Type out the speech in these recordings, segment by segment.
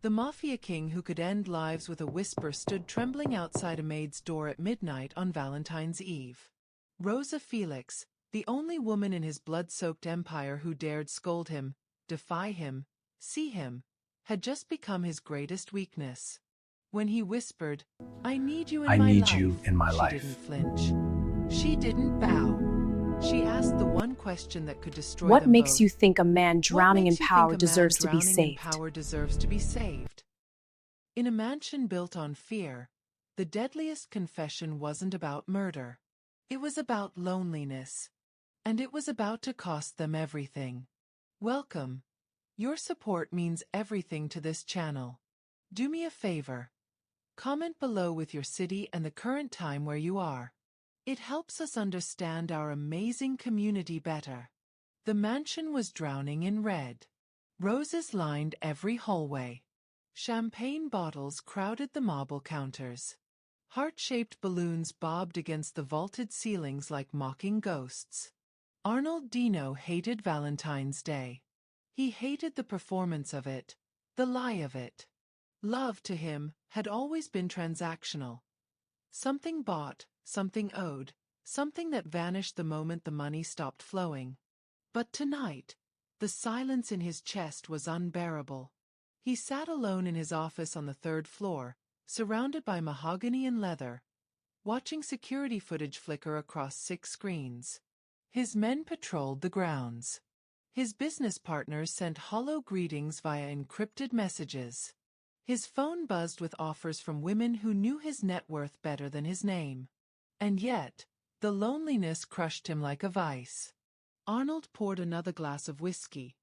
The Mafia king who could end lives with a whisper stood trembling outside a maid's door at midnight on Valentine's Eve. Rosa Felix, the only woman in his blood-soaked empire who dared scold him, defy him, see him, had just become his greatest weakness. When he whispered, "I need you in I my need life," you in my she life. didn't flinch. She didn't bow. She asked the one question that could destroy What them makes both. you think a man What drowning in makes you power think a man deserves to be drowning in saved? power deserves to be saved? In a mansion built on fear, the deadliest confession wasn't about murder. It was about loneliness. And it was about to cost them everything. Welcome. Your support means everything to this channel. Do me a favor. Comment below with your city and the current time where you are. It helps us understand our amazing community better. The mansion was drowning in red. Roses lined every hallway. Champagne bottles crowded the marble counters. Heart-shaped balloons bobbed against the vaulted ceilings like mocking ghosts. Arnold Dino hated Valentine's Day. He hated the performance of it, the lie of it. Love to him had always been transactional. Something bought, something owed, something that vanished the moment the money stopped flowing. But tonight, the silence in his chest was unbearable. He sat alone in his office on the third floor, surrounded by mahogany and leather, watching security footage flicker across 6 screens. His men patrolled the grounds. His business partners sent hollow greetings via encrypted messages. His phone buzzed with offers from women who knew his net worth better than his name. And yet, the loneliness crushed him like a vice. Arnold poured another glass of whiskey.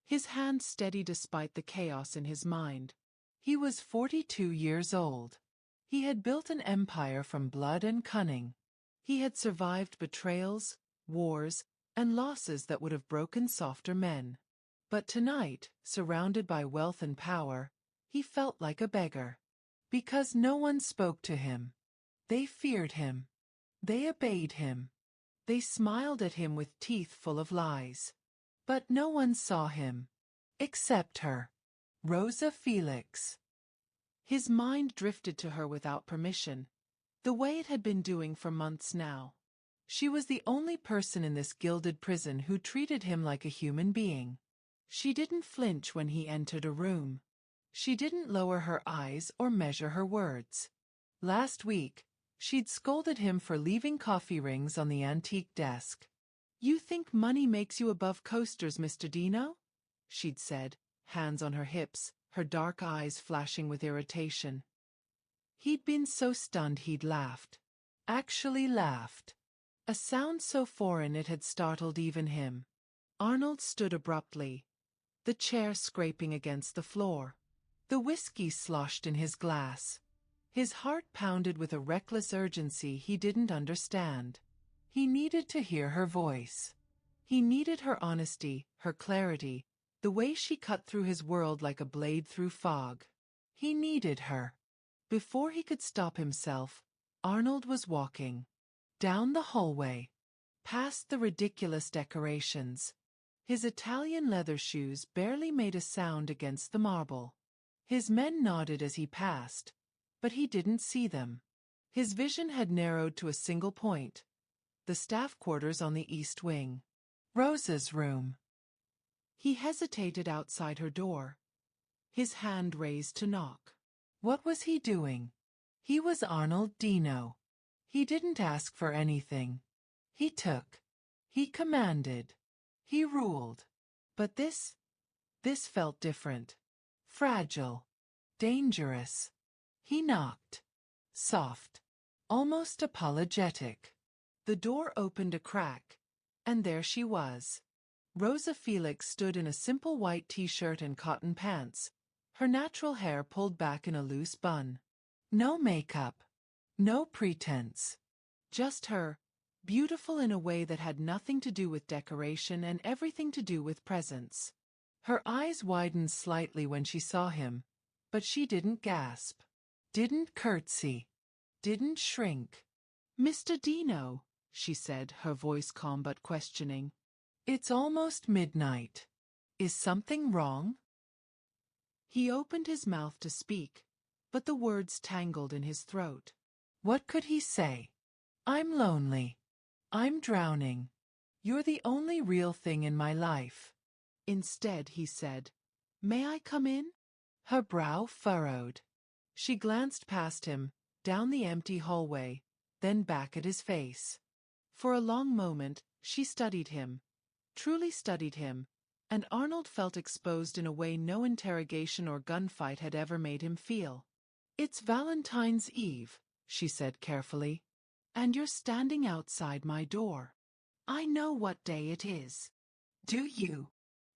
His hand steady despite the chaos in his mind. He was 42 years old. He had built an empire from blood and cunning. He had survived betrayals, wars, and losses that would have broken softer men. But tonight, surrounded by wealth and power, he felt like a beggar. Because no one spoke to him. They feared him. They obeyed him. They smiled at him with teeth full of lies. But no one saw him. Except her. Rosa Felix. His mind drifted to her without permission, the way it had been doing for months now. She was the only person in this gilded prison who treated him like a human being. She didn't flinch when he entered a room. She didn't lower her eyes or measure her words. Last week, she'd scolded him for leaving coffee rings on the antique desk. "You think money makes you above coasters, Mr. Dino?" she'd said, hands on her hips, her dark eyes flashing with irritation. He'd been so stunned he'd laughed. Actually laughed. A sound so foreign it had startled even him. Arnold stood abruptly, the chair scraping against the floor. The whiskey sloshed in his glass. His heart pounded with a reckless urgency he didn't understand. He needed to hear her voice. He needed her honesty, her clarity, the way she cut through his world like a blade through fog. He needed her. Before he could stop himself, Arnold was walking. Down the hallway. Past the ridiculous decorations. His Italian leather shoes barely made a sound against the marble. His men nodded as he passed, but he didn't see them. His vision had narrowed to a single point. The staff quarters on the east wing. Rosa's room. He hesitated outside her door, his hand raised to knock. What was he doing? He was Arnold Dino. He didn't ask for anything. He took. He commanded. He ruled. But this felt different. Fragile. Dangerous. He knocked. Soft. Almost apologetic. The door opened a crack, and there she was. Rosa Felix stood in a simple white t-shirt and cotton pants, her natural hair pulled back in a loose bun. No makeup. No pretense. Just her, beautiful in a way that had nothing to do with decoration and everything to do with presence. Her eyes widened slightly when she saw him, but she didn't gasp. Didn't curtsy. Didn't shrink. "Mr. Dino," she said, her voice calm but questioning. "It's almost midnight. Is something wrong?" He opened his mouth to speak, but the words tangled in his throat. What could he say? I'm lonely. I'm drowning. You're the only real thing in my life. Instead, he said, May I come in? Her brow furrowed. She glanced past him, down the empty hallway, then back at his face. For a long moment, she studied him, truly studied him, and Arnold felt exposed in a way no interrogation or gunfight had ever made him feel. It's Valentine's Eve, she said carefully, and you're standing outside my door. I know what day it is. Do you?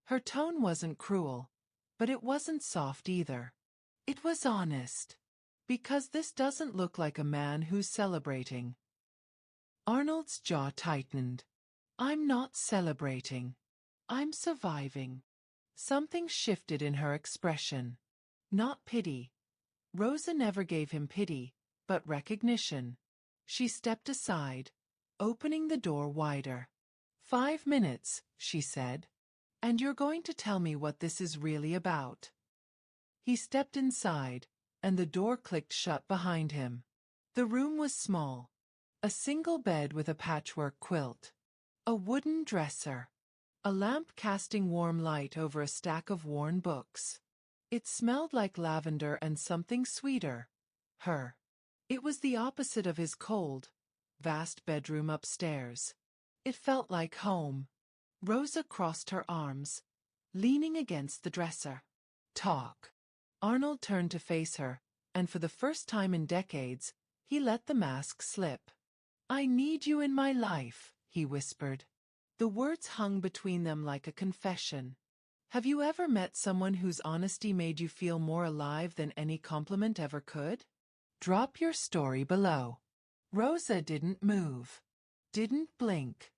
Her tone wasn't cruel, but it wasn't soft either. It was honest. Because this doesn't look like a man who's celebrating. Arnold's jaw tightened. I'm not celebrating. I'm surviving. Something shifted in her expression. Not pity. Rosa never gave him pity, but recognition. She stepped aside, opening the door wider. 5 minutes, she said. And you're going to tell me what this is really about. He stepped inside, and the door clicked shut behind him. The room was small. A single bed with a patchwork quilt. A wooden dresser. A lamp casting warm light over a stack of worn books. It smelled like lavender and something sweeter. Her. It was the opposite of his cold, vast bedroom upstairs. It felt like home. Rosa crossed her arms, leaning against the dresser. Talk. Arnold turned to face her, and for the first time in decades, he let the mask slip. I need you in my life, he whispered. The words hung between them like a confession. Have you ever met someone whose honesty made you feel more alive than any compliment ever could? Drop your story below. Rosa didn't move. Didn't blink.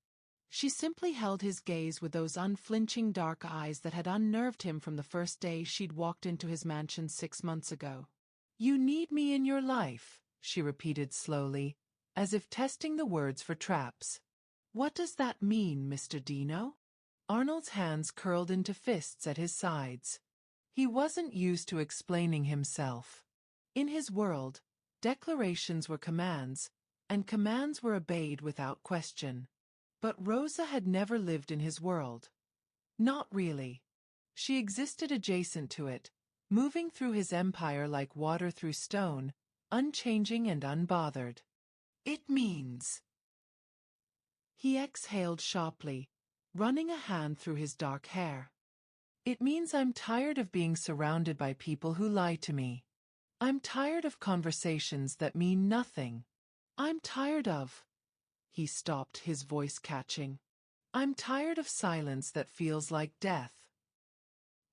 She simply held his gaze with those unflinching dark eyes that had unnerved him from the first day she'd walked into his mansion 6 months ago. You need me in your life, she repeated slowly, as if testing the words for traps. What does that mean, Mr. Dino? Arnold's hands curled into fists at his sides. He wasn't used to explaining himself. In his world, declarations were commands, and commands were obeyed without question. But Rosa had never lived in his world. Not really. She existed adjacent to it, moving through his empire like water through stone, unchanging and unbothered. It means. He exhaled sharply, running a hand through his dark hair. It means I'm tired of being surrounded by people who lie to me. I'm tired of conversations that mean nothing. I'm tired of. He stopped, his voice catching. I'm tired of silence that feels like death.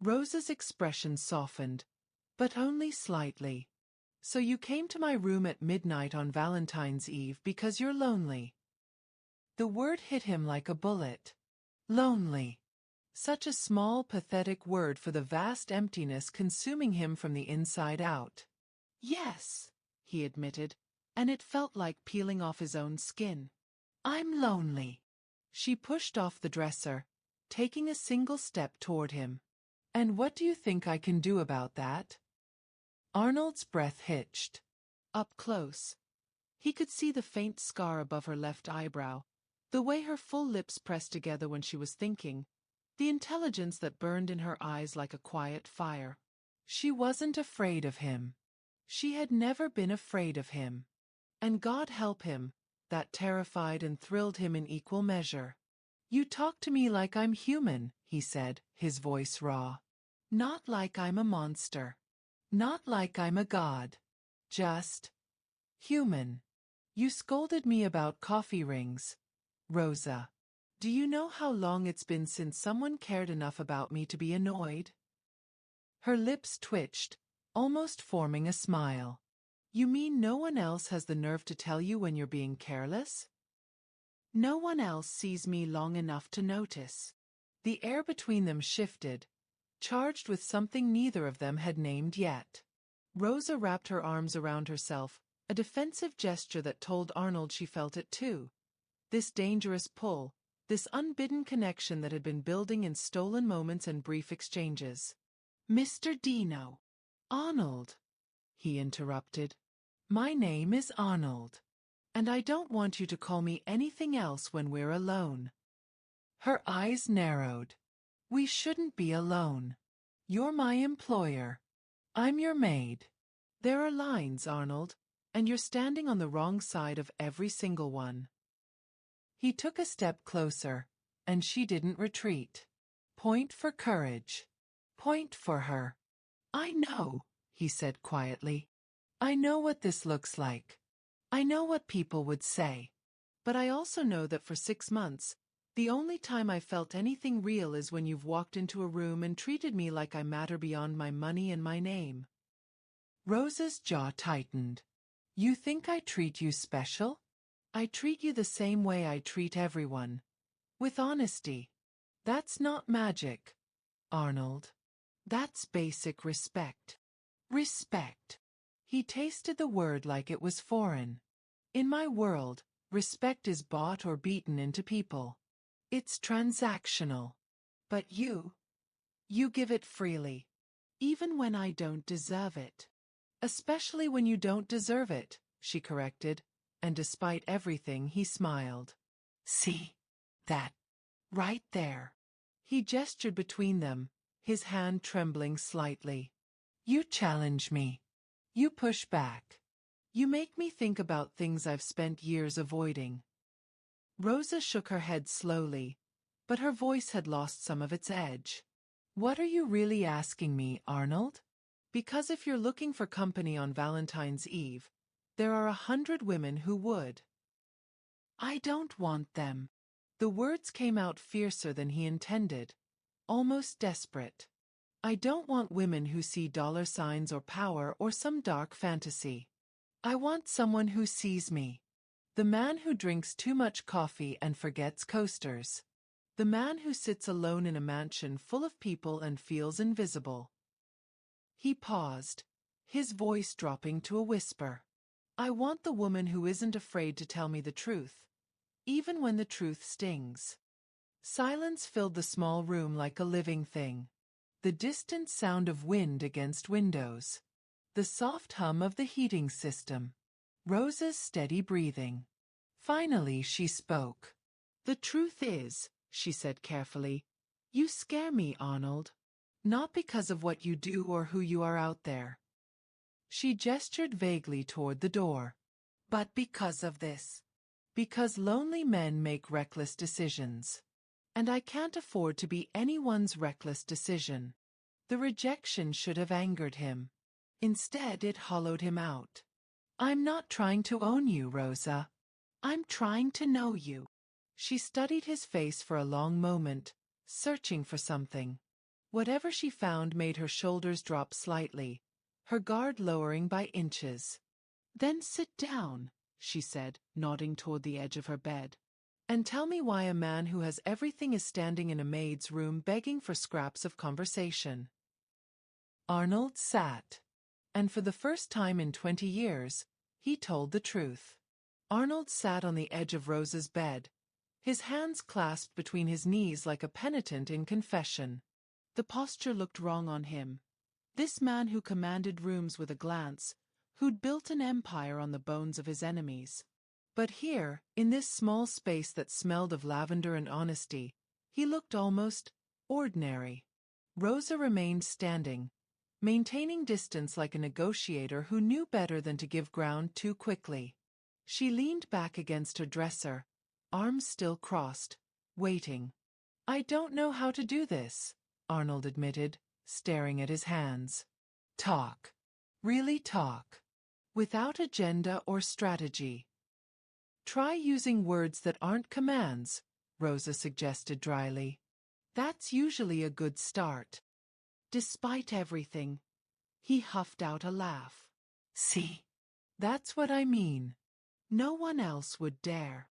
Rosa's expression softened, but only slightly. So you came to my room at midnight on Valentine's Eve because you're lonely. The word hit him like a bullet. Lonely. Such a small, pathetic word for the vast emptiness consuming him from the inside out. Yes, he admitted, and it felt like peeling off his own skin. I'm lonely. She pushed off the dresser, taking a single step toward him. And what do you think I can do about that? Arnold's breath hitched. Up close. He could see the faint scar above her left eyebrow, the way her full lips pressed together when she was thinking, the intelligence that burned in her eyes like a quiet fire. She wasn't afraid of him. She had never been afraid of him. And God help him, that terrified and thrilled him in equal measure. You talk to me like I'm human, he said, his voice raw. Not like I'm a monster. Not like I'm a god. Just human. You scolded me about coffee rings. Rosa. Do you know how long it's been since someone cared enough about me to be annoyed? Her lips twitched, almost forming a smile. You mean no one else has the nerve to tell you when you're being careless? No one else sees me long enough to notice. The air between them shifted, charged with something neither of them had named yet. Rosa wrapped her arms around herself, a defensive gesture that told Arnold she felt it too. This dangerous pull, this unbidden connection that had been building in stolen moments and brief exchanges. Mr. Dino. Arnold, he interrupted. My name is Arnold. And I don't want you to call me anything else when we're alone. Her eyes narrowed. We shouldn't be alone. You're my employer. I'm your maid. There are lines, Arnold, and you're standing on the wrong side of every single one. He took a step closer, and she didn't retreat. Point for courage. Point for her. I know, he said quietly. I know what this looks like. I know what people would say. But I also know that for 6 months, the only time I felt anything real is when you've walked into a room and treated me like I matter beyond my money and my name. Rosa's jaw tightened. You think I treat you special? I treat you the same way I treat everyone. With honesty. That's not magic, Arnold. That's basic respect. Respect. He tasted the word like it was foreign. In my world, respect is bought or beaten into people. It's transactional. But you give it freely. Even when I don't deserve it. Especially when you don't deserve it, she corrected, and despite everything he smiled. See? That. Right there. He gestured between them, his hand trembling slightly. You challenge me. You push back. You make me think about things I've spent years avoiding. Rosa shook her head slowly, but her voice had lost some of its edge. What are you really asking me, Arnold? Because if you're looking for company on Valentine's Eve, there are 100 women who would. I don't want them. The words came out fiercer than he intended, almost desperate. I don't want women who see dollar signs or power or some dark fantasy. I want someone who sees me. The man who drinks too much coffee and forgets coasters. The man who sits alone in a mansion full of people and feels invisible. He paused, his voice dropping to a whisper. I want the woman who isn't afraid to tell me the truth, even when the truth stings. Silence filled the small room like a living thing. The distant sound of wind against windows. The soft hum of the heating system. Rosa's steady breathing. Finally she spoke. The truth is, she said carefully, you scare me, Arnold. Not because of what you do or who you are out there. She gestured vaguely toward the door. But because of this. Because lonely men make reckless decisions. And I can't afford to be anyone's reckless decision. The rejection should have angered him. Instead, it hollowed him out. I'm not trying to own you, Rosa. I'm trying to know you. She studied his face for a long moment, searching for something. Whatever she found made her shoulders drop slightly, her guard lowering by inches. Then sit down, she said, nodding toward the edge of her bed. And tell me why a man who has everything is standing in a maid's room begging for scraps of conversation. Arnold sat. And for the first time in 20 years, he told the truth. Arnold sat on the edge of Rosa's bed, his hands clasped between his knees like a penitent in confession. The posture looked wrong on him. This man who commanded rooms with a glance, who'd built an empire on the bones of his enemies. But here, in this small space that smelled of lavender and honesty, he looked almost ordinary. Rosa remained standing, maintaining distance like a negotiator who knew better than to give ground too quickly. She leaned back against her dresser, arms still crossed, waiting. I don't know how to do this, Arnold admitted, staring at his hands. Talk. Really talk. Without agenda or strategy. Try using words that aren't commands, Rosa suggested dryly. That's usually a good start. Despite everything, he huffed out a laugh. See? That's what I mean. No one else would dare.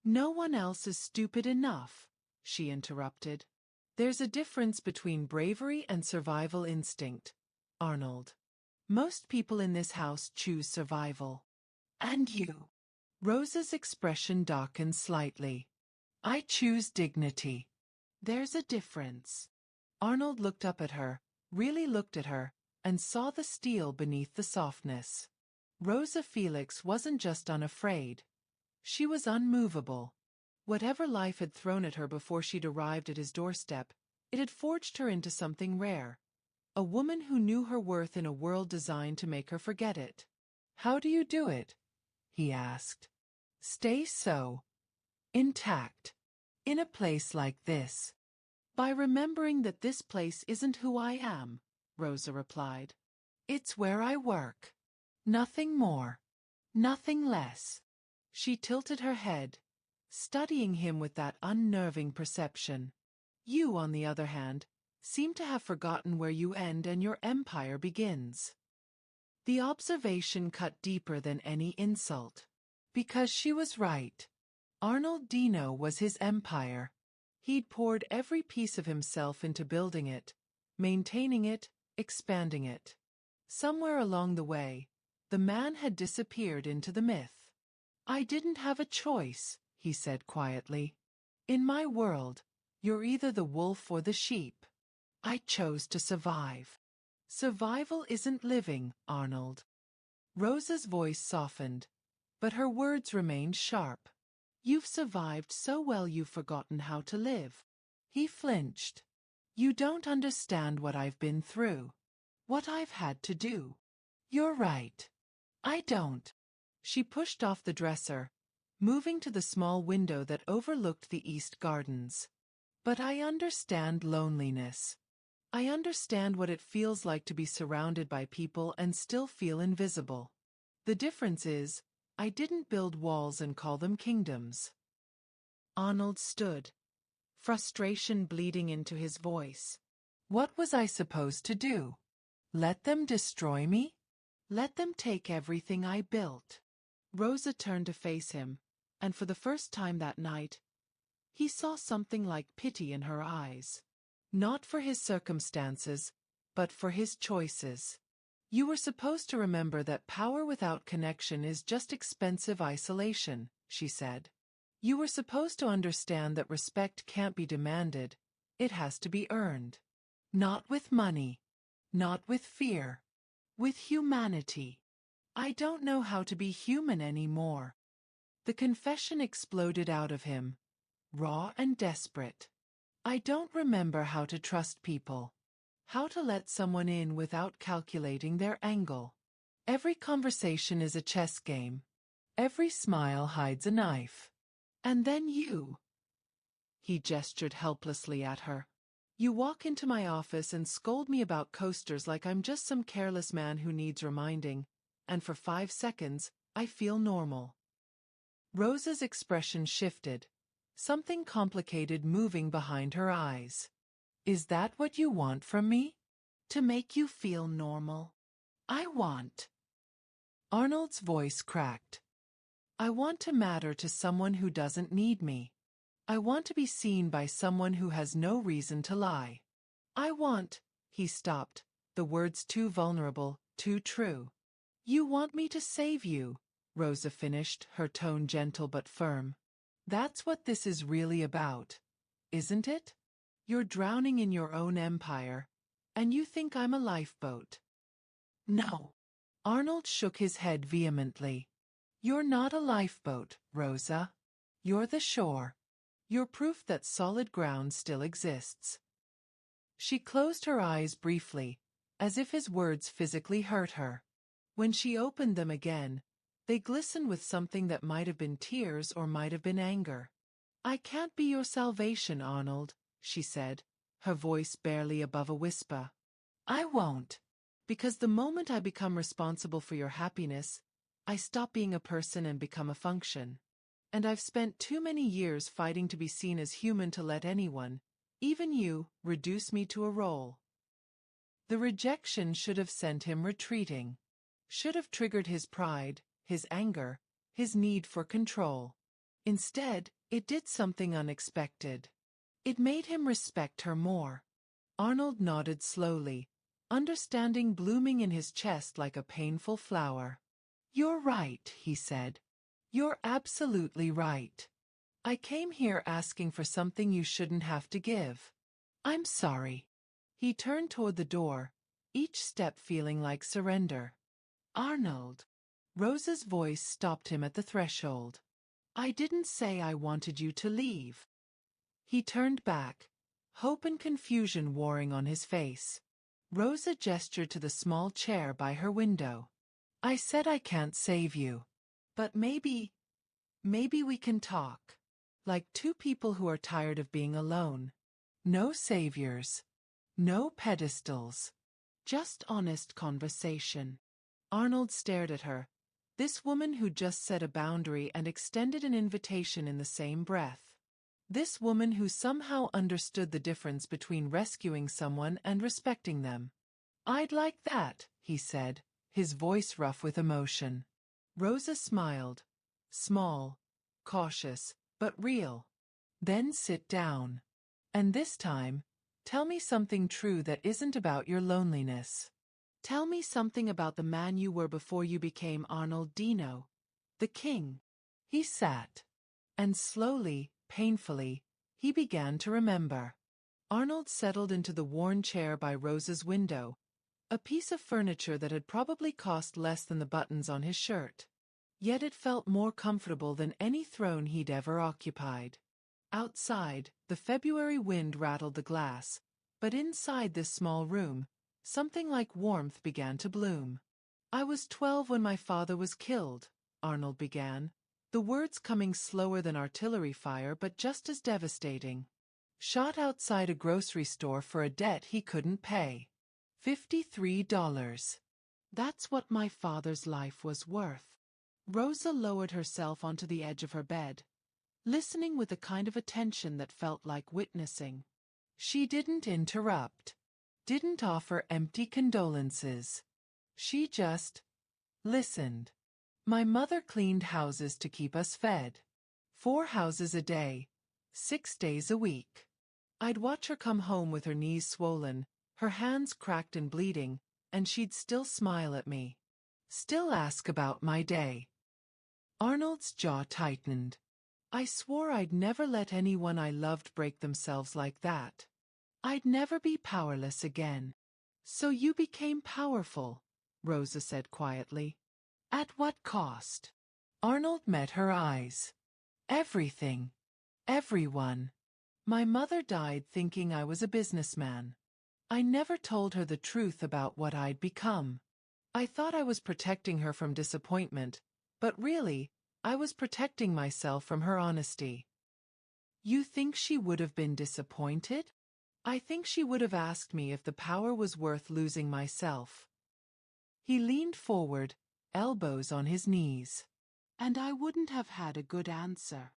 No one else is stupid enough, she interrupted. There's a difference between bravery and survival instinct, Arnold. Most people in this house choose survival. And you? Rosa's expression darkened slightly. I choose dignity. There's a difference. Arnold looked up at her, really looked at her, and saw the steel beneath the softness. Rosa Felix wasn't just unafraid. She was unmovable. Whatever life had thrown at her before she'd arrived at his doorstep, it had forged her into something rare. A woman who knew her worth in a world designed to make her forget it. "How do you do it?" he asked. "Stay so intact in a place like this." "By remembering that this place isn't who I am," Rosa replied. "It's where I work. Nothing more. Nothing less." She tilted her head, studying him with that unnerving perception. "You, on the other hand, seem to have forgotten where you end and your empire begins." The observation cut deeper than any insult. Because she was right. Arnold Dino was his empire. He'd poured every piece of himself into building it, maintaining it, expanding it. Somewhere along the way, the man had disappeared into the myth. "I didn't have a choice," he said quietly. "In my world, you're either the wolf or the sheep. I chose to survive." "Survival isn't living, Arnold." Rosa's voice softened, but her words remained sharp. "You've survived so well you've forgotten how to live." He flinched. "You don't understand what I've been through. What I've had to do." "You're right. I don't." She pushed off the dresser, moving to the small window that overlooked the east gardens. "But I understand loneliness. I understand what it feels like to be surrounded by people and still feel invisible. The difference is, I didn't build walls and call them kingdoms." Arnold stood, frustration bleeding into his voice. "What was I supposed to do? Let them destroy me? Let them take everything I built?" Rosa turned to face him, and for the first time that night, he saw something like pity in her eyes. Not for his circumstances, but for his choices. "You were supposed to remember that power without connection is just expensive isolation," she said. "You were supposed to understand that respect can't be demanded, it has to be earned. Not with money. Not with fear. With humanity." "I don't know how to be human anymore." The confession exploded out of him, raw and desperate. "I don't remember how to trust people. How to let someone in without calculating their angle. Every conversation is a chess game. Every smile hides a knife. And then you." He gestured helplessly at her. "You walk into my office and scold me about coasters like I'm just some careless man who needs reminding, and for 5 seconds, I feel normal." Rosa's expression shifted, something complicated moving behind her eyes. "Is that what you want from me? To make you feel normal? I want—" Arnold's voice cracked. "I want to matter to someone who doesn't need me. I want to be seen by someone who has no reason to lie. I want—" He stopped, the words too vulnerable, too true. "You want me to save you," Rosa finished, her tone gentle but firm. "That's what this is really about, isn't it? You're drowning in your own empire, and you think I'm a lifeboat." "No." Arnold shook his head vehemently. "You're not a lifeboat, Rosa. You're the shore. You're proof that solid ground still exists." She closed her eyes briefly, as if his words physically hurt her. When she opened them again, they glistened with something that might have been tears or might have been anger. "I can't be your salvation, Arnold," she said, her voice barely above a whisper. "I won't. Because the moment I become responsible for your happiness, I stop being a person and become a function. And I've spent too many years fighting to be seen as human to let anyone, even you, reduce me to a role." The rejection should have sent him retreating. Should have triggered his pride, his anger, his need for control. Instead, it did something unexpected. It made him respect her more. Arnold nodded slowly, understanding blooming in his chest like a painful flower. "You're right," he said. "You're absolutely right. I came here asking for something you shouldn't have to give. I'm sorry." He turned toward the door, each step feeling like surrender. Arnold. Rosa's voice stopped him at the threshold. I didn't say I wanted you to leave. He turned back, hope and confusion warring on his face. Rosa gestured to the small chair by her window. I said I can't save you. But maybe we can talk. Like two people who are tired of being alone. No saviors. No pedestals. Just honest conversation. Arnold stared at her. This woman who just set a boundary and extended an invitation in the same breath. This woman who somehow understood the difference between rescuing someone and respecting them. I'd like that, he said, his voice rough with emotion. Rosa smiled. Small, cautious, but real. Then sit down. And this time, tell me something true that isn't about your loneliness. Tell me something about the man you were before you became Arnold Dino, the king. He sat. And slowly, painfully, he began to remember. Arnold settled into the worn chair by Rosa's window, a piece of furniture that had probably cost less than the buttons on his shirt. Yet it felt more comfortable than any throne he'd ever occupied. Outside, the February wind rattled the glass, but inside this small room, something like warmth began to bloom. I was 12 when my father was killed, Arnold began, the words coming slower than artillery fire but just as devastating. Shot outside a grocery store for a debt he couldn't pay. $53. That's what my father's life was worth. Rosa lowered herself onto the edge of her bed, listening with a kind of attention that felt like witnessing. She didn't interrupt. Didn't offer empty condolences. She just listened. My mother cleaned houses to keep us fed. 4 houses a day, 6 days a week. I'd watch her come home with her knees swollen, her hands cracked and bleeding, and she'd still smile at me. Still ask about my day. Arnold's jaw tightened. I swore I'd never let anyone I loved break themselves like that. I'd never be powerless again. So you became powerful, Rosa said quietly. At what cost? Arnold met her eyes. Everything. Everyone. My mother died thinking I was a businessman. I never told her the truth about what I'd become. I thought I was protecting her from disappointment, but really, I was protecting myself from her honesty. You think she would have been disappointed? I think she would have asked me if the power was worth losing myself. He leaned forward, elbows on his knees. And I wouldn't have had a good answer.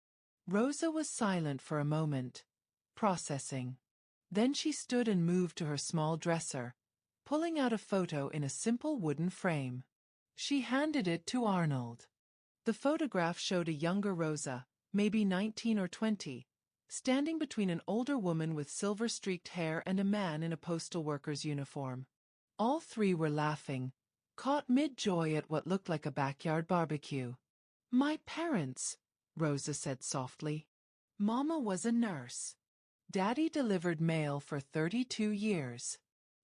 Rosa was silent for a moment, processing. Then she stood and moved to her small dresser, pulling out a photo in a simple wooden frame. She handed it to Arnold. The photograph showed a younger Rosa, maybe 19 or 20, standing between an older woman with silver-streaked hair and a man in a postal worker's uniform. All 3 were laughing, caught mid-joy at what looked like a backyard barbecue. My parents, Rosa said softly. Mama was a nurse. Daddy delivered mail for 32 years.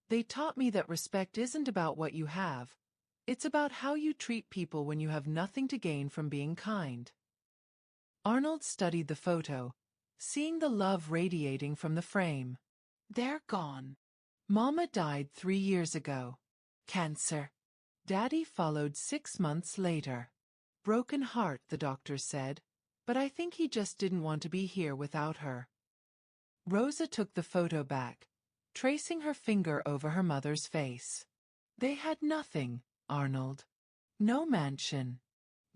They taught me that respect isn't about what you have. It's about how you treat people when you have nothing to gain from being kind. Arnold studied the photo, seeing the love radiating from the frame. They're gone. Mama died 3 years ago. Cancer. Daddy followed 6 months later. Broken heart, the doctors said, but I think he just didn't want to be here without her. Rosa took the photo back, tracing her finger over her mother's face. They had nothing, Arnold. No mansion.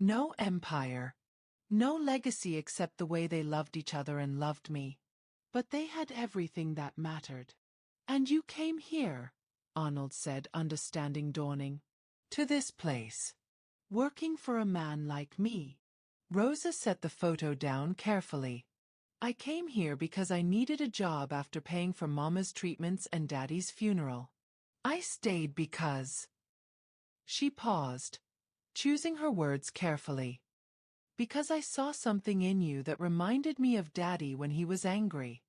No empire. No legacy except the way they loved each other and loved me. But they had everything that mattered. And you came here, Arnold said, understanding dawning. To this place. Working for a man like me. Rosa set the photo down carefully. I came here because I needed a job after paying for Mama's treatments and Daddy's funeral. I stayed because... She paused, choosing her words carefully. Because I saw something in you that reminded me of Daddy when he was angry.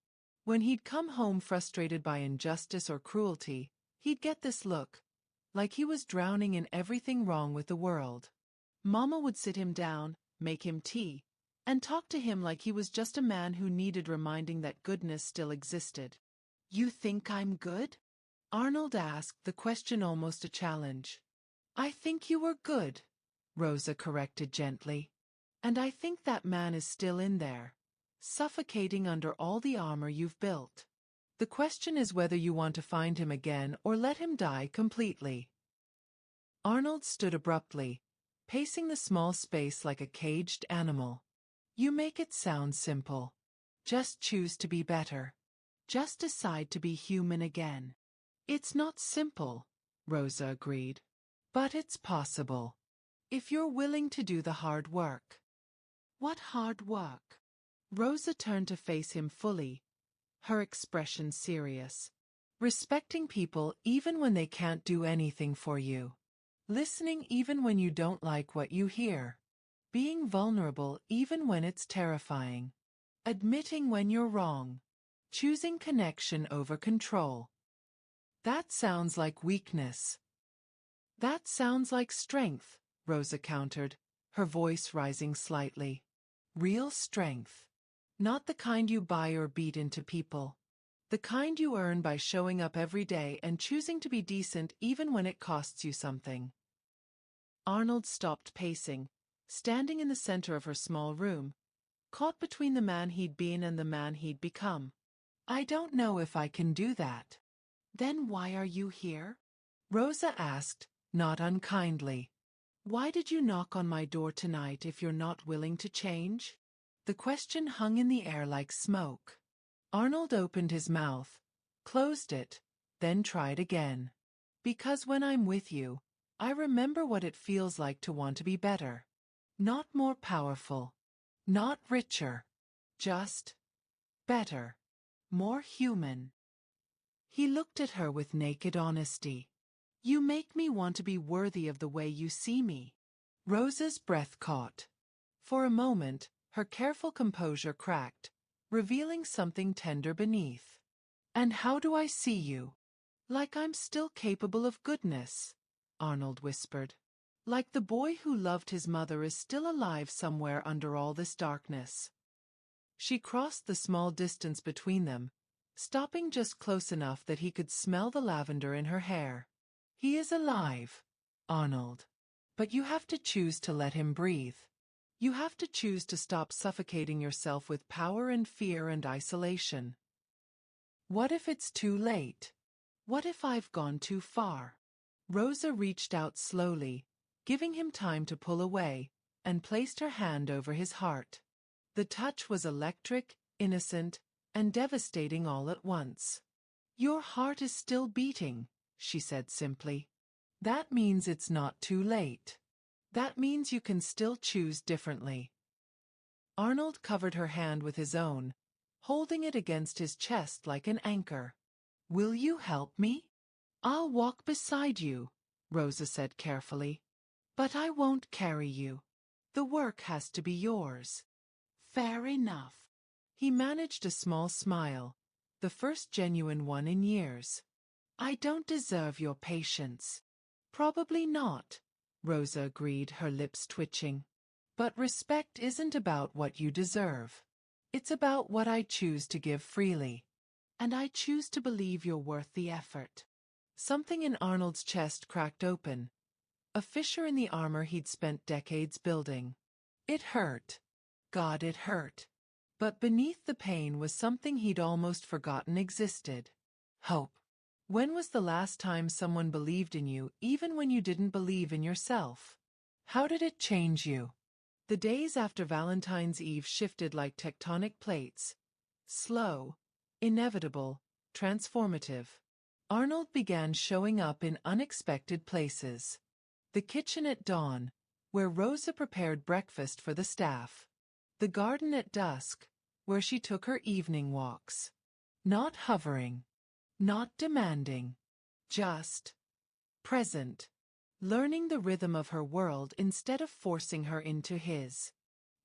When he'd come home frustrated by injustice or cruelty, he'd get this look, like he was drowning in everything wrong with the world. Mama would sit him down, make him tea, and talk to him like he was just a man who needed reminding that goodness still existed. "You think I'm good?" Arnold asked, the question almost a challenge. "I think you were good," Rosa corrected gently. "And I think that man is still in there, suffocating under all the armor you've built. The question is whether you want to find him again or let him die completely." Arnold stood abruptly, pacing the small space like a caged animal. "You make it sound simple. Just choose to be better. Just decide to be human again." "It's not simple," Rosa agreed. "But it's possible. If you're willing to do the hard work." "What hard work?" Rosa turned to face him fully, her expression serious. "Respecting people even when they can't do anything for you. Listening even when you don't like what you hear. Being vulnerable even when it's terrifying. Admitting when you're wrong. Choosing connection over control." "That sounds like weakness." "That sounds like strength," Rosa countered, her voice rising slightly. "Real strength. Not the kind you buy or beat into people. The kind you earn by showing up every day and choosing to be decent even when it costs you something." Arnold stopped pacing, standing in the center of her small room, caught between the man he'd been and the man he'd become. "I don't know if I can do that." "Then why are you here?" Rosa asked, not unkindly. "Why did you knock on my door tonight if you're not willing to change?" The question hung in the air like smoke. Arnold opened his mouth, closed it, then tried again. "Because when I'm with you, I remember what it feels like to want to be better. Not more powerful. Not richer. Just better. More human." He looked at her with naked honesty. "You make me want to be worthy of the way you see me." Rosa's breath caught. For a moment, her careful composure cracked, revealing something tender beneath. "And how do I see you?" "Like I'm still capable of goodness," Arnold whispered. "Like the boy who loved his mother is still alive somewhere under all this darkness." She crossed the small distance between them, stopping just close enough that he could smell the lavender in her hair. "He is alive, Arnold. But you have to choose to let him breathe. You have to choose to stop suffocating yourself with power and fear and isolation." "What if it's too late? What if I've gone too far?" Rosa reached out slowly, giving him time to pull away, and placed her hand over his heart. The touch was electric, innocent, and devastating all at once. "Your heart is still beating," she said simply. "That means it's not too late. That means you can still choose differently." Arnold covered her hand with his own, holding it against his chest like an anchor. "Will you help me?" "I'll walk beside you," Rosa said carefully. "But I won't carry you. The work has to be yours." "Fair enough." He managed a small smile, the first genuine one in years. "I don't deserve your patience." "Probably not," Rosa agreed, her lips twitching. "But respect isn't about what you deserve. It's about what I choose to give freely. And I choose to believe you're worth the effort." Something in Arnold's chest cracked open, a fissure in the armor he'd spent decades building. It hurt. God, it hurt. But beneath the pain was something he'd almost forgotten existed. Hope. When was the last time someone believed in you even when you didn't believe in yourself? How did it change you? The days after Valentine's Eve shifted like tectonic plates. Slow, inevitable, transformative. Arnold began showing up in unexpected places. The kitchen at dawn, where Rosa prepared breakfast for the staff. The garden at dusk, where she took her evening walks. Not hovering. Not demanding. Just present. Learning the rhythm of her world instead of forcing her into his.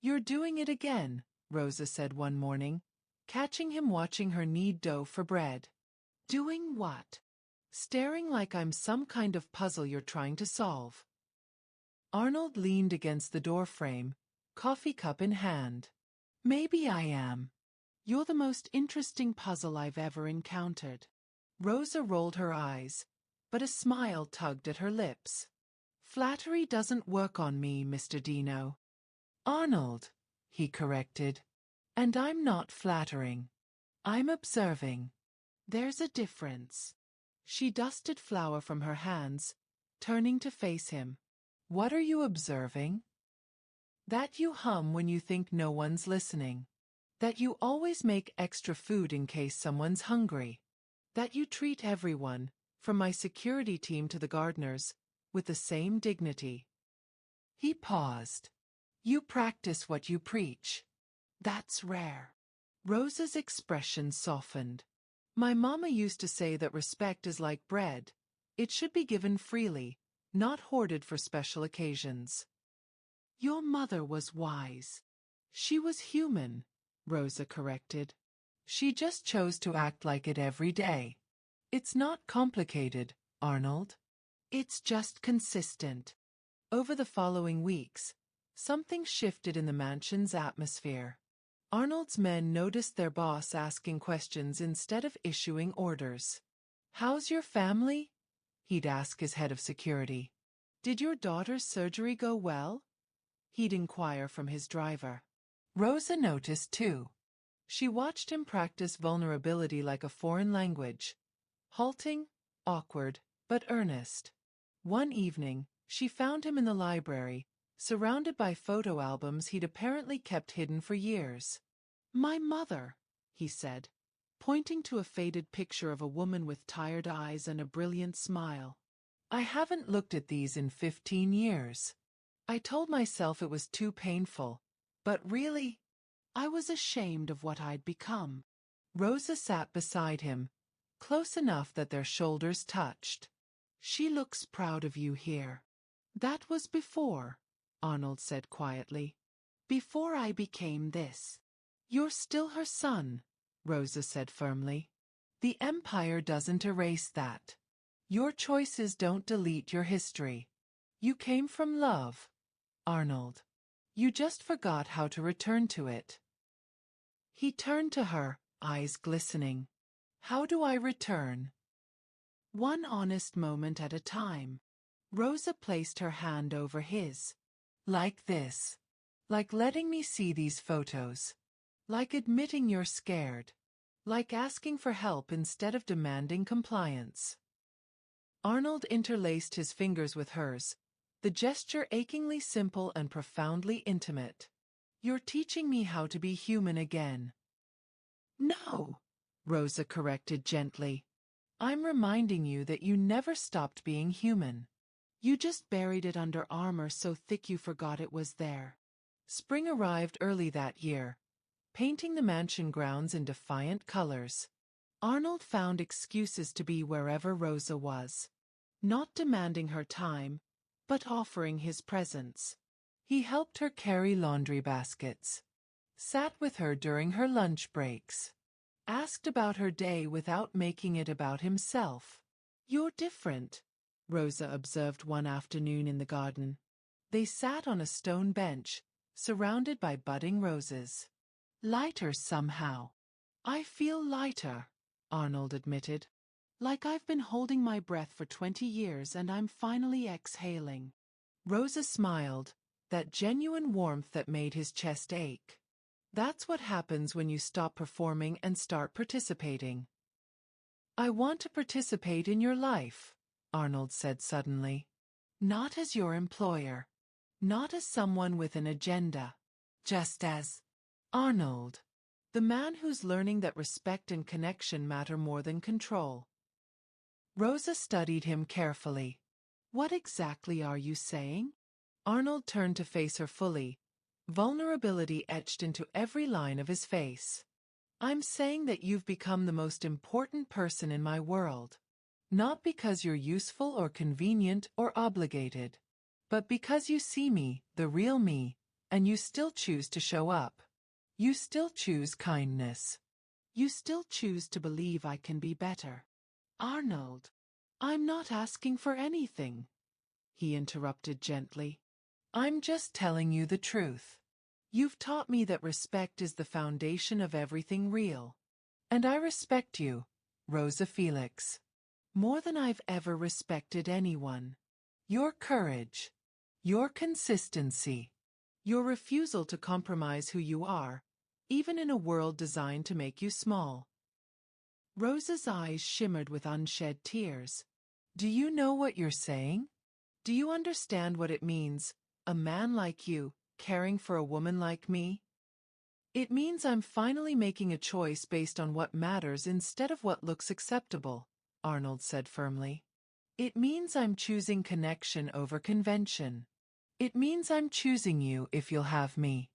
"You're doing it again," Rosa said one morning, catching him watching her knead dough for bread. Doing what? Staring like I'm some kind of puzzle you're trying to solve. Arnold leaned against the doorframe, coffee cup in hand. Maybe I am. You're the most interesting puzzle I've ever encountered. Rosa rolled her eyes, but a smile tugged at her lips. Flattery doesn't work on me, Mr. Dino. Arnold, he corrected. And I'm not flattering. I'm observing. There's a difference. She dusted flour from her hands, turning to face him. What are you observing? That you hum when you think no one's listening. That you always make extra food in case someone's hungry. That you treat everyone, from my security team to the gardeners, with the same dignity. He paused. You practice what you preach. That's rare. Rosa's expression softened. My mama used to say that respect is like bread. It should be given freely, not hoarded for special occasions. Your mother was wise. She was human, Rosa corrected. She just chose to act like it every day. It's not complicated, Arnold. It's just consistent. Over the following weeks, something shifted in the mansion's atmosphere. Arnold's men noticed their boss asking questions instead of issuing orders. How's your family? He'd ask his head of security. Did your daughter's surgery go well? He'd inquire from his driver. Rosa noticed too. She watched him practice vulnerability like a foreign language. Halting, awkward, but earnest. One evening, she found him in the library, surrounded by photo albums he'd apparently kept hidden for years. My mother, he said, pointing to a faded picture of a woman with tired eyes and a brilliant smile. I haven't looked at these in 15 years. I told myself it was too painful, but really, I was ashamed of what I'd become. Rosa sat beside him, close enough that their shoulders touched. She looks proud of you here. That was before, Arnold said quietly. Before I became this. You're still her son, Rosa said firmly. The Empire doesn't erase that. Your choices don't delete your history. You came from love, Arnold. You just forgot how to return to it. He turned to her, eyes glistening. How do I return? One honest moment at a time. Rosa placed her hand over his. Like this. Like letting me see these photos. Like admitting you're scared. Like asking for help instead of demanding compliance. Arnold interlaced his fingers with hers, the gesture achingly simple and profoundly intimate. You're teaching me how to be human again. No, Rosa corrected gently. I'm reminding you that you never stopped being human. You just buried it under armor so thick you forgot it was there. Spring arrived early that year, painting the mansion grounds in defiant colors. Arnold found excuses to be wherever Rosa was. Not demanding her time, but offering his presence. He helped her carry laundry baskets. Sat with her during her lunch breaks. Asked about her day without making it about himself. You're different, Rosa observed one afternoon in the garden. They sat on a stone bench, surrounded by budding roses. Lighter somehow. I feel lighter, Arnold admitted. Like I've been holding my breath for 20 years and I'm finally exhaling. Rosa smiled, that genuine warmth that made his chest ache. That's what happens when you stop performing and start participating. I want to participate in your life, Arnold said suddenly. Not as your employer. Not as someone with an agenda. Just as Arnold. The man who's learning that respect and connection matter more than control. Rosa studied him carefully. What exactly are you saying? Arnold turned to face her fully, vulnerability etched into every line of his face. I'm saying that you've become the most important person in my world. Not because you're useful or convenient or obligated, but because you see me, the real me, and you still choose to show up. You still choose kindness. You still choose to believe I can be better. Arnold, I'm not asking for anything, he interrupted gently. I'm just telling you the truth. You've taught me that respect is the foundation of everything real. And I respect you, Rosa Felix, more than I've ever respected anyone. Your courage, your consistency, your refusal to compromise who you are, even in a world designed to make you small. Rosa's eyes shimmered with unshed tears. Do you know what you're saying? Do you understand what it means, a man like you, caring for a woman like me? It means I'm finally making a choice based on what matters instead of what looks acceptable, Arnold said firmly. It means I'm choosing connection over convention. It means I'm choosing you if you'll have me.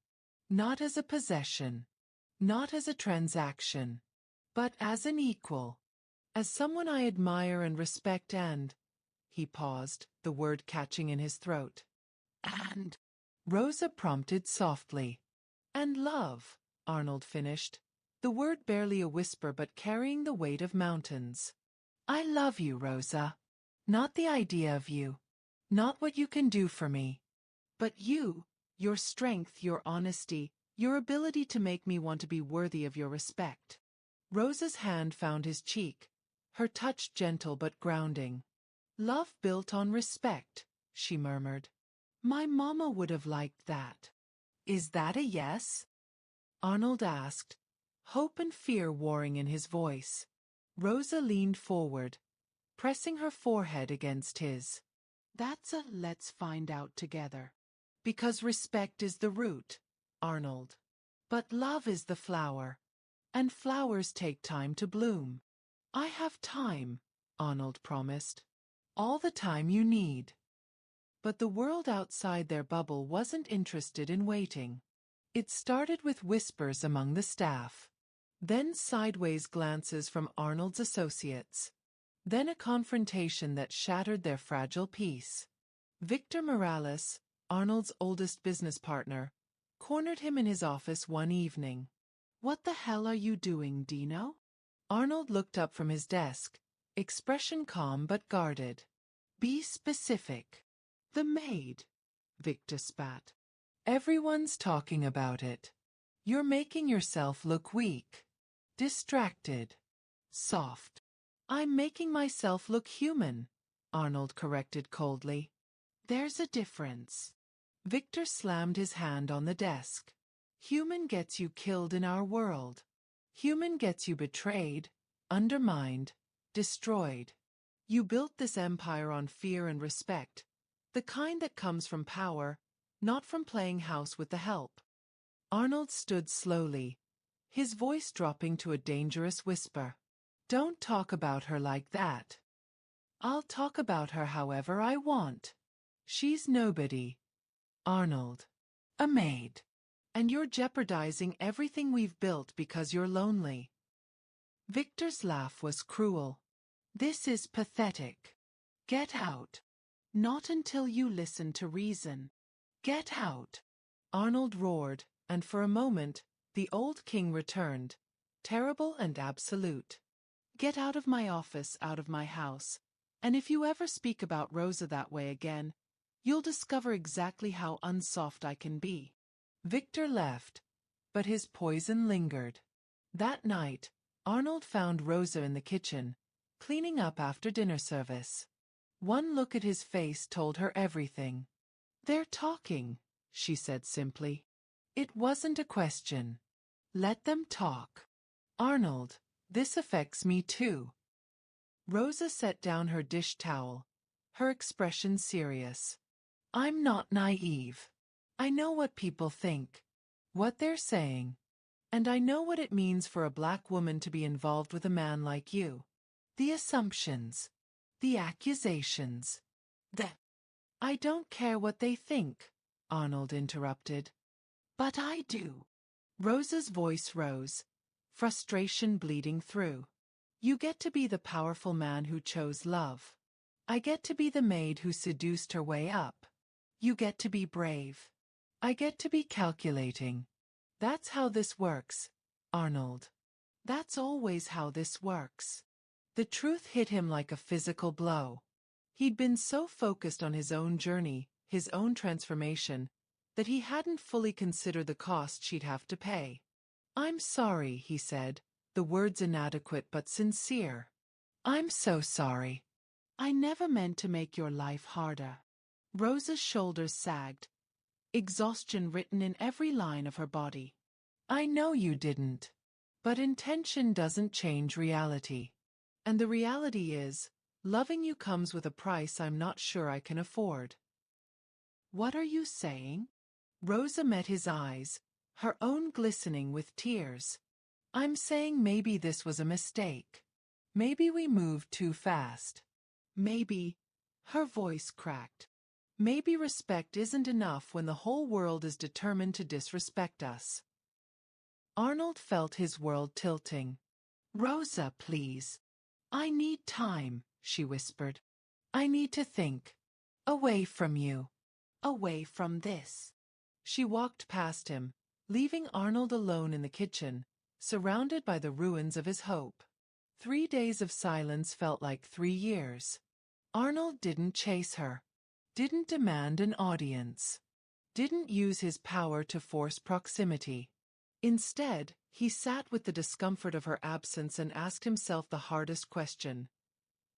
Not as a possession. Not as a transaction. But as an equal. As someone I admire and respect and... He paused, the word catching in his throat. And... Rosa prompted softly. And love, Arnold finished, the word barely a whisper but carrying the weight of mountains. I love you, Rosa. Not the idea of you. Not what you can do for me. But you, your strength, your honesty, your ability to make me want to be worthy of your respect. Rosa's hand found his cheek, her touch gentle but grounding. Love built on respect, she murmured. My mama would have liked that. Is that a yes? Arnold asked, hope and fear warring in his voice. Rosa leaned forward, pressing her forehead against his. That's a let's find out together. Because respect is the root, Arnold. But love is the flower. And flowers take time to bloom. I have time, Arnold promised. All the time you need. But the world outside their bubble wasn't interested in waiting. It started with whispers among the staff. Then sideways glances from Arnold's associates. Then a confrontation that shattered their fragile peace. Victor Morales, Arnold's oldest business partner, cornered him in his office one evening. What the hell are you doing, Dino? Arnold looked up from his desk, expression calm but guarded. Be specific. The maid, Victor spat. Everyone's talking about it. You're making yourself look weak. Distracted. Soft. I'm making myself look human, Arnold corrected coldly. There's a difference. Victor slammed his hand on the desk. Human gets you killed in our world. Human gets you betrayed, undermined, destroyed. You built this empire on fear and respect, the kind that comes from power, not from playing house with the help. Arnold stood slowly, his voice dropping to a dangerous whisper. Don't talk about her like that. I'll talk about her however I want. She's nobody. Arnold. A maid. And you're jeopardizing everything we've built because you're lonely. Victor's laugh was cruel. This is pathetic. Get out. Not until you listen to reason. Get out. Arnold roared, and for a moment, the old king returned, terrible and absolute. Get out of my office, out of my house, and if you ever speak about Rosa that way again, you'll discover exactly how unsoft I can be. Victor left, but his poison lingered. That night, Arnold found Rosa in the kitchen, cleaning up after dinner service. One look at his face told her everything. They're talking, she said simply. It wasn't a question. Let them talk. Arnold, this affects me too. Rosa set down her dish towel, her expression serious. I'm not naive. I know what people think, what they're saying. And I know what it means for a black woman to be involved with a man like you. The assumptions. The accusations. I don't care what they think, Arnold interrupted. But I do. Rosa's voice rose, frustration bleeding through. You get to be the powerful man who chose love. I get to be the maid who seduced her way up. You get to be brave. I get to be calculating. That's how this works, Arnold. That's always how this works. The truth hit him like a physical blow. He'd been so focused on his own journey, his own transformation, that he hadn't fully considered the cost she'd have to pay. "I'm sorry," he said, the words inadequate but sincere. "I'm so sorry. I never meant to make your life harder." Rosa's shoulders sagged, exhaustion written in every line of her body. "I know you didn't. But intention doesn't change reality. And the reality is, loving you comes with a price I'm not sure I can afford." "What are you saying?" Rosa met his eyes, her own glistening with tears. "I'm saying maybe this was a mistake. Maybe we moved too fast. Maybe," her voice cracked, "maybe respect isn't enough when the whole world is determined to disrespect us." Arnold felt his world tilting. "Rosa, please. I need time," she whispered. "I need to think. Away from you. Away from this." She walked past him, leaving Arnold alone in the kitchen, surrounded by the ruins of his hope. 3 days of silence felt like 3 years. Arnold didn't chase her. Didn't demand an audience. Didn't use his power to force proximity. Instead, he sat with the discomfort of her absence and asked himself the hardest question.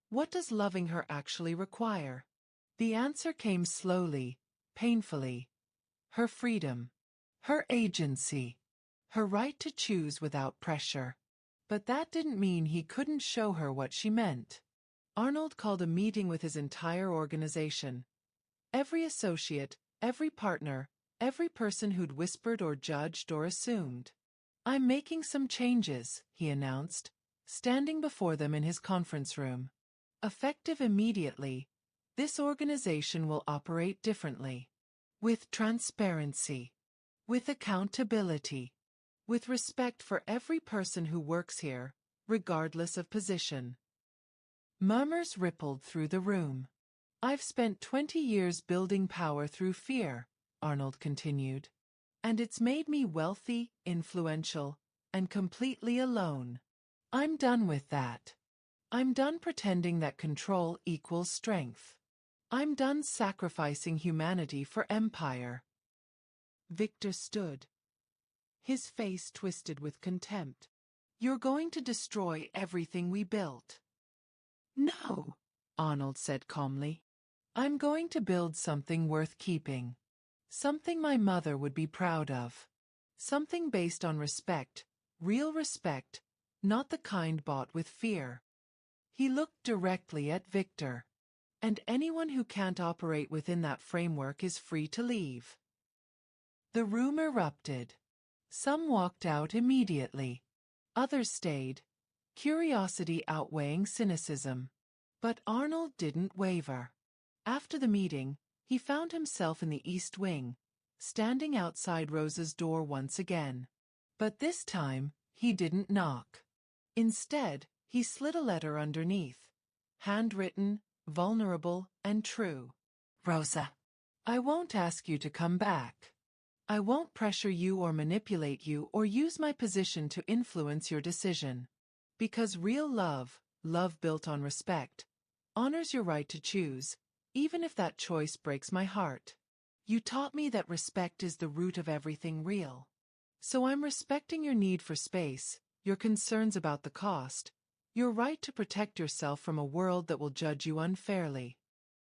What does loving her actually require? The answer came slowly, painfully. Her freedom. Her agency. Her right to choose without pressure. But that didn't mean he couldn't show her what she meant. Arnold called a meeting with his entire organization. Every associate, every partner, every person who'd whispered or judged or assumed. "I'm making some changes," he announced, standing before them in his conference room. "Effective immediately, this organization will operate differently. With transparency. With accountability. With respect for every person who works here, regardless of position." Murmurs rippled through the room. "I've spent 20 years building power through fear," Arnold continued. "And it's made me wealthy, influential, and completely alone. I'm done with that. I'm done pretending that control equals strength. I'm done sacrificing humanity for empire." Victor stood, his face twisted with contempt. "You're going to destroy everything we built." "No," Arnold said calmly. "I'm going to build something worth keeping. Something my mother would be proud of. Something based on respect, real respect, not the kind bought with fear." He looked directly at Victor. "And anyone who can't operate within that framework is free to leave." The room erupted. Some walked out immediately. Others stayed, curiosity outweighing cynicism. But Arnold didn't waver. After the meeting, he found himself in the East Wing, standing outside Rosa's door once again. But this time, he didn't knock. Instead, he slid a letter underneath. Handwritten, vulnerable, and true. "Rosa, I won't ask you to come back. I won't pressure you or manipulate you or use my position to influence your decision. Because real love, love built on respect, honors your right to choose, even if that choice breaks my heart. You taught me that respect is the root of everything real. So I'm respecting your need for space, your concerns about the cost, your right to protect yourself from a world that will judge you unfairly.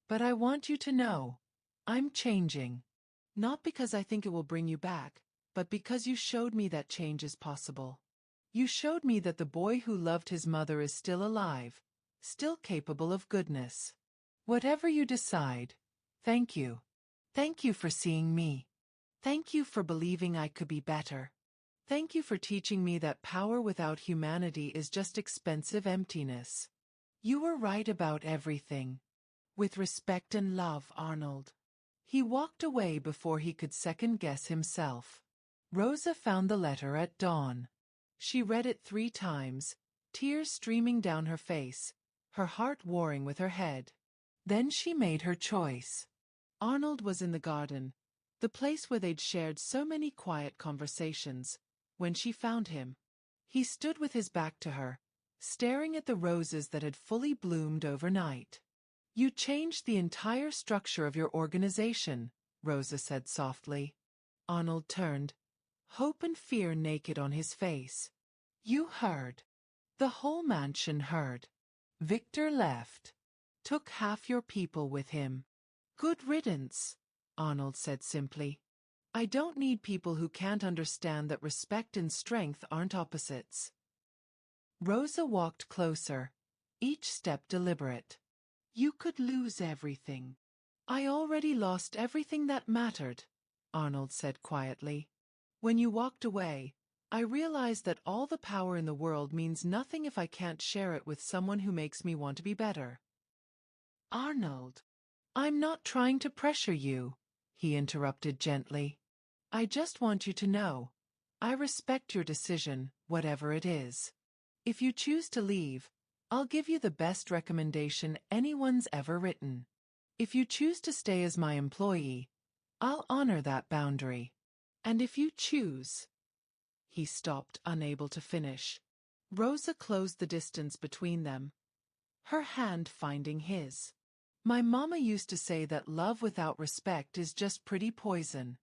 But I want you to know, I'm changing. Not because I think it will bring you back, but because you showed me that change is possible. You showed me that the boy who loved his mother is still alive, still capable of goodness. Whatever you decide, thank you. Thank you for seeing me. Thank you for believing I could be better. Thank you for teaching me that power without humanity is just expensive emptiness. You were right about everything. With respect and love, Arnold." He walked away before he could second-guess himself. Rosa found the letter at dawn. She read it 3 times, tears streaming down her face, her heart warring with her head. Then she made her choice. Arnold was in the garden, the place where they'd shared so many quiet conversations, when she found him. He stood with his back to her, staring at the roses that had fully bloomed overnight. You changed the entire structure of your organization, Rosa said softly. Arnold turned, hope and fear naked on his face. You heard. The whole mansion heard. Victor left. Took half your people with him. Good riddance, Arnold said simply. I don't need people who can't understand that respect and strength aren't opposites. Rosa walked closer, each step deliberate. You could lose everything. I already lost everything that mattered, Arnold said quietly. When you walked away, I realized that all the power in the world means nothing if I can't share it with someone who makes me want to be better. Arnold, I'm not trying to pressure you, he interrupted gently. I just want you to know, I respect your decision, whatever it is. If you choose to leave, I'll give you the best recommendation anyone's ever written. If you choose to stay as my employee, I'll honor that boundary. And if you choose... He stopped, unable to finish. Rosa closed the distance between them, her hand finding his. My mama used to say that love without respect is just pretty poison.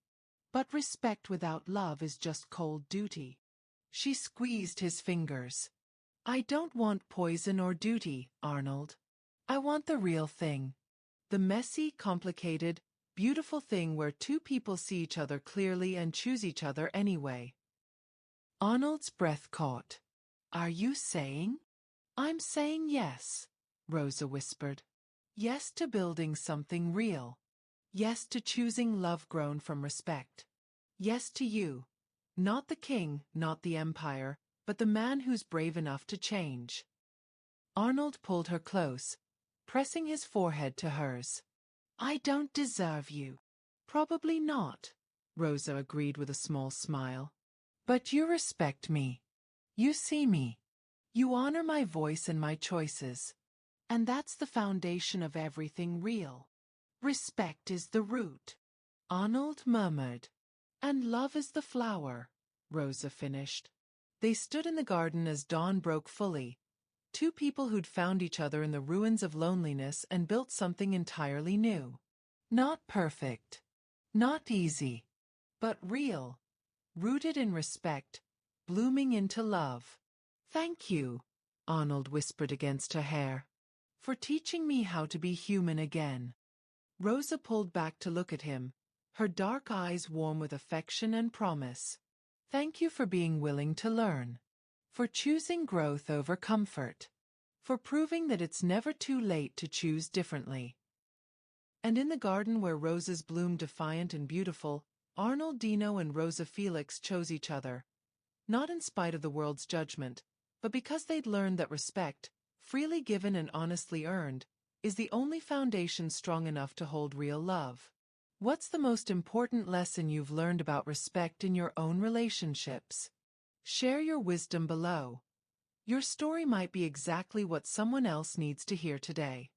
But respect without love is just cold duty. She squeezed his fingers. I don't want poison or duty, Arnold. I want the real thing. The messy, complicated, beautiful thing where two people see each other clearly and choose each other anyway. Arnold's breath caught. Are you saying? I'm saying yes, Rosa whispered. Yes to building something real. Yes to choosing love grown from respect. Yes to you. Not the king, not the empire, but the man who's brave enough to change. Arnold pulled her close, pressing his forehead to hers. I don't deserve you. Probably not, Rosa agreed with a small smile. But you respect me. You see me. You honor my voice and my choices. And that's the foundation of everything real. Respect is the root. Arnold murmured. And love is the flower, Rosa finished. They stood in the garden as dawn broke fully, two people who'd found each other in the ruins of loneliness and built something entirely new. Not perfect. Not easy. But real. Rooted in respect, blooming into love. Thank you, Arnold whispered against her hair, for teaching me how to be human again. Rosa pulled back to look at him, her dark eyes warm with affection and promise. Thank you for being willing to learn. For choosing growth over comfort. For proving that it's never too late to choose differently. And in the garden where roses bloomed defiant and beautiful, Arnold Dino and Rosa Felix chose each other, not in spite of the world's judgment, but because they'd learned that respect, freely given and honestly earned, is the only foundation strong enough to hold real love. What's the most important lesson you've learned about respect in your own relationships? Share your wisdom below. Your story might be exactly what someone else needs to hear today.